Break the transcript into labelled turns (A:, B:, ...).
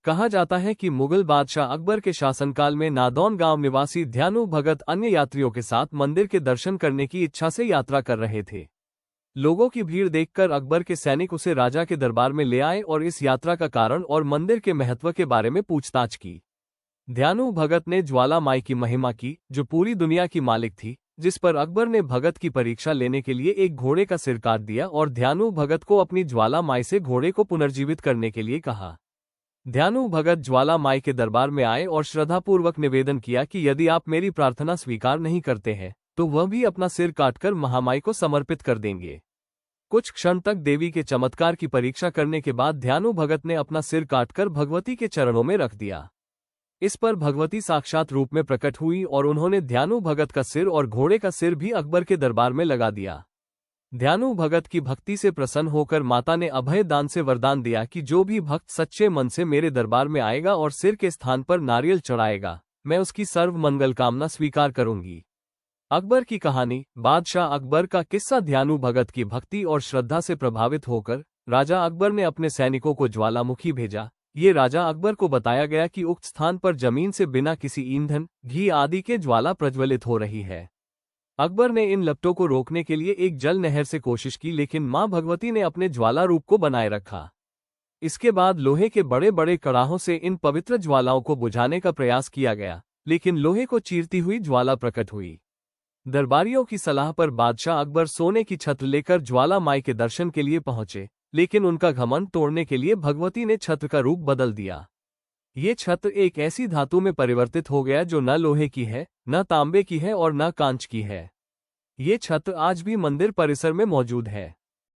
A: कहा जाता है कि मुगल बादशाह अकबर के शासनकाल में नादौन गांव निवासी ध्यानु भगत अन्य यात्रियों के साथ मंदिर के दर्शन करने की इच्छा से यात्रा कर रहे थे। लोगों की भीड़ देखकर अकबर के सैनिक उसे राजा के दरबार में ले आए और इस यात्रा का कारण और मंदिर के महत्व के बारे में पूछताछ की। ध्यानु भगत ने ज्वाला माई की महिमा की, जो पूरी दुनिया की मालिक थी, जिस पर अकबर ने भगत की परीक्षा लेने के लिए एक घोड़े का सिर काट दिया और ध्यानु भगत को अपनी ज्वाला माई से घोड़े को पुनर्जीवित करने के लिए कहा। ध्यानु भगत ज्वाला माई के दरबार में आए और श्रद्धापूर्वक निवेदन किया कि यदि आप मेरी प्रार्थना स्वीकार नहीं करते हैं तो वह भी अपना सिर काटकर महामाई को समर्पित कर देंगे। कुछ क्षण तक देवी के चमत्कार की परीक्षा करने के बाद ध्यानु भगत ने अपना सिर काटकर भगवती के चरणों में रख दिया। इस पर भगवती साक्षात रूप में प्रकट हुई और उन्होंने ध्यानु भगत का सिर और घोड़े का सिर भी अकबर के दरबार में लगा दिया। ध्यानु भगत की भक्ति से प्रसन्न होकर माता ने अभय दान से वरदान दिया कि जो भी भक्त सच्चे मन से मेरे दरबार में आएगा और सिर के स्थान पर नारियल चढ़ाएगा, मैं उसकी सर्व मंगल कामना स्वीकार करूंगी। अकबर की कहानी। बादशाह अकबर का किस्सा। ध्यानु भगत की भक्ति और श्रद्धा से प्रभावित होकर राजा अकबर ने अपने सैनिकों को ज्वालामुखी भेजा। ये राजा अकबर को बताया गया कि उक्त स्थान पर जमीन से बिना किसी ईंधन, घी आदि के ज्वाला प्रज्वलित हो रही है। अकबर ने इन लपटों को रोकने के लिए एक जल नहर से कोशिश की, लेकिन मां भगवती ने अपने ज्वाला रूप को बनाए रखा। इसके बाद लोहे के बड़े बड़े कड़ाहों से इन पवित्र ज्वालाओं को बुझाने का प्रयास किया गया, लेकिन लोहे को चीरती हुई ज्वाला प्रकट हुई। दरबारियों की सलाह पर बादशाह अकबर सोने की छत्र लेकर ज्वाला माई के दर्शन के लिए पहुंचे, लेकिन उनका घमंड तोड़ने के लिए भगवती ने छत्र का रूप बदल दिया। ये छत्र एक ऐसी धातु में परिवर्तित हो गया जो न लोहे की है, न तांबे की है और न कांच की है। ये छत्र आज भी मंदिर परिसर में मौजूद है।